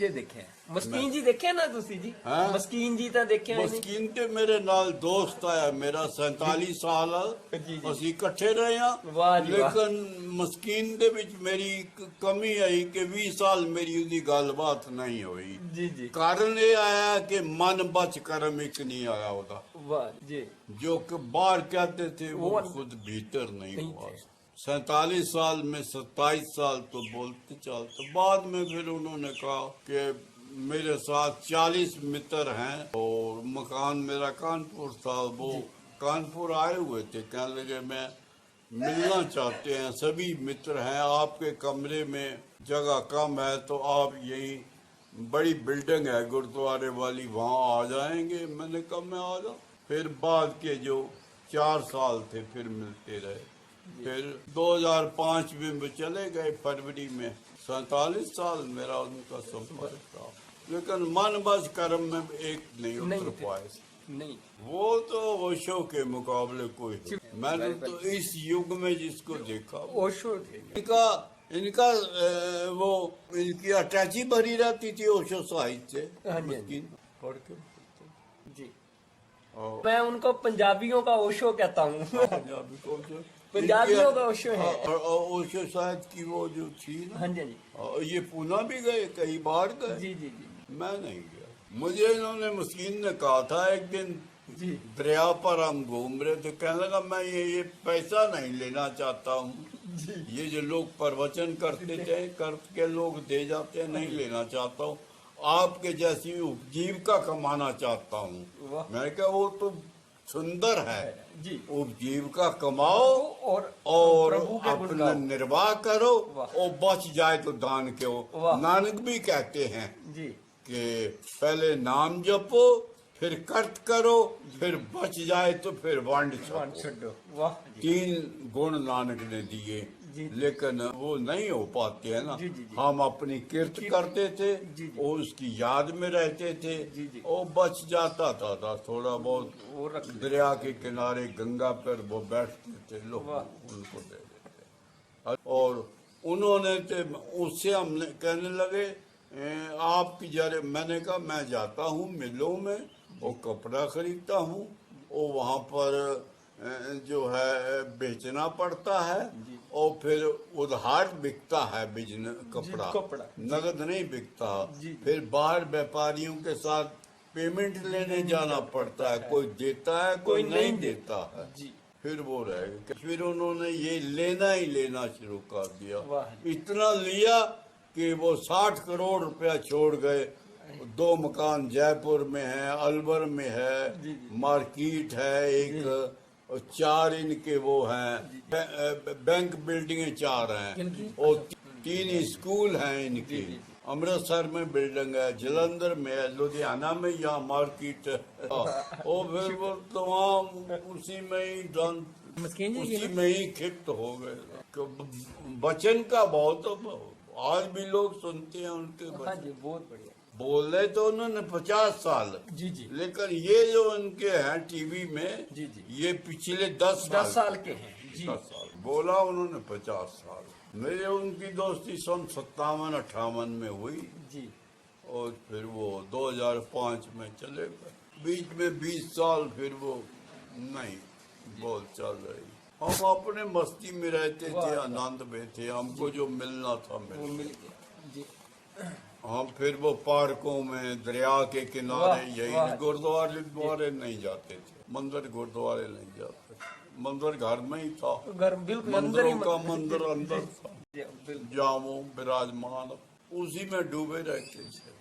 ਜੇ ਦੇਖਿਆ ਮਸਕੀਨ ਜੀ ਦੇਖਿਆ ਨਾ ਤੁਸੀਂ ਜੀ ਮਸਕੀਨ ਜੀ ਤਾਂ ਦੇਖਿਆ ਨਹੀਂ ਮਸਕੀਨ ਤੇ ਮੇਰੇ ਨਾਲ ਦੋਸਤ ਆਇਆ ਮੇਰਾ 47 ਸਾਲ ਅਸੀਂ ਇਕੱਠੇ ਰਹੇ ਹਾਂ ਲੇਕਿਨ ਮਸਕੀਨ ਦੇ ਵਿੱਚ ਮੇਰੀ ਇੱਕ ਕਮੀ ਆਈ ਕਿ 20 ਸਾਲ ਮੇਰੀ ਉਹਦੀ ਗੱਲਬਾਤ ਨਹੀਂ ਹੋਈ ਜੀ ਜੀ ਕਾਰਨ ਇਹ ਆਇਆ ਕਿ ਮਨ ਬਚ ਕਰਮ ਇੱਕ ਨਹੀਂ ਆਇਆ ਉਹਦਾ ਵਾਹ ਜੀ जो कि बाहर कहते थे वो खुद भीतर नहीं हुआ 47 साल में 27 साल तो बोलते चलते बाद में फिर उन्होंने कहा कि मेरे साथ 40 मित्र हैं और मकान मेरा कानपुर था वो कानपुर आए हुए थे कहने लगे मैं मिलना चाहते हैं सभी मित्र हैं आपके कमरे में जगह कम है तो आप यही बड़ी बिल्डिंग है गुरुद्वारे वाली वहाँ आ जाएंगे मैंने कहा मैं आ जाऊँ फिर बाद के जो 4 साल थे फिर मिलते रहे फिर 2005 में वो चले गए फरवरी में 47 साल मेरा उनका संपर्क था लेकिन मन बस कर्म में एक नहीं उतर पाए नहीं वो तो ओशो के मुकाबले कोई मैंने तो इस युग में जिसको देखा ओशो इनका वो इनकी अटैची भरी रहती थी ओशो साहित्य से पढ़ के जी मैं उनको पंजाबियों का ओशो कहता हूँ पंजाबियों का ओशो है और ओशो शायद की वो जो थी हाँ जी हाँ ये पूना भी गए कई बार गए जी जी जी मैं नहीं गया मुझे इन्होंने मस्कीन ने कहा था एक दिन दरिया पर हम घूम रहे थे कहने लगा मैं ये पैसा नहीं लेना चाहता हूँ ये जो लोग प्रवचन करते थे करके लोग दे जाते हैं नहीं लेना चाहता हूँ आपके जैसी उपजीविका कमाना चाहता हूँ मैंने कहा वो तो सुंदर है जी उपजीविका कमाओ और अपना निर्वाह करो और बच जाए तो दान क्यों नानक भी कहते हैं जी कि पहले नाम जपो फिर कर्त करो फिर बच जाए तो फिर वांड छोड़ो 3 गुण नानक ने दिए लेकिन वो नहीं हो पाते हैं ना हम अपनी कीर्त करते थे और उसकी याद में रहते थे और बच जाता था थोड़ा बहुत दरिया के किनारे गंगा पर वो बैठते थे लोग उनको दे देते और उन्होंने उससे हमने कहने लगे आपकी जरे मैंने कहा मैं जाता हूँ मिलों में और कपड़ा खरीदता हूँ और वहाँ पर जो है बेचना पड़ता है और फिर उधार बिकता है बिजनेस कपड़ा नगद नहीं बिकता फिर बाहर व्यापारियों के साथ पेमेंट लेने जाना पड़ता है कोई देता है कोई नहीं देता है फिर वो रहेगा फिर उन्होंने ये लेना ही लेना शुरू कर दिया इतना लिया कि वो 60 करोड़ रुपया छोड़ गए 2 मकान जयपुर में है अलवर में है मार्केट है एक 4 इनके वो हैं बैंक बिल्डिंगें 4 हैं और 3 स्कूल हैं इनके अमृतसर में बिल्डिंग है जलंधर में है लुधियाना में यहाँ मार्केट है और फिर वो तमाम उसी में ही उसी में ही खिप्त हो गए वचन का बहुत आज भी लोग सुनते हैं उनके वचन बहुत बढ़िया बोल रहे तो उन्होंने 50 साल जी लेकिन ये जो उनके हैं टीवी में ये पिछले 10 साल के हैं 10 साल बोला उन्होंने 50 साल मेरे उनकी दोस्ती सन 57-58 में हुई और फिर वो 2005 में चले गए बीच में 20 साल फिर वो नहीं बोल चल रही हम अपने मस्ती में रहते थे आनंद में थे हमको जो मिलना था मिल गया हम फिर वो पार्कों में दरिया के किनारे यही गुरुद्वारे नहीं जाते थे मंदिर गुरुद्वारे नहीं जाते मंदिर घर में ही था मंदिरों का मंदिर अंदर था जामो विराजमान उसी में डूबे रहते थे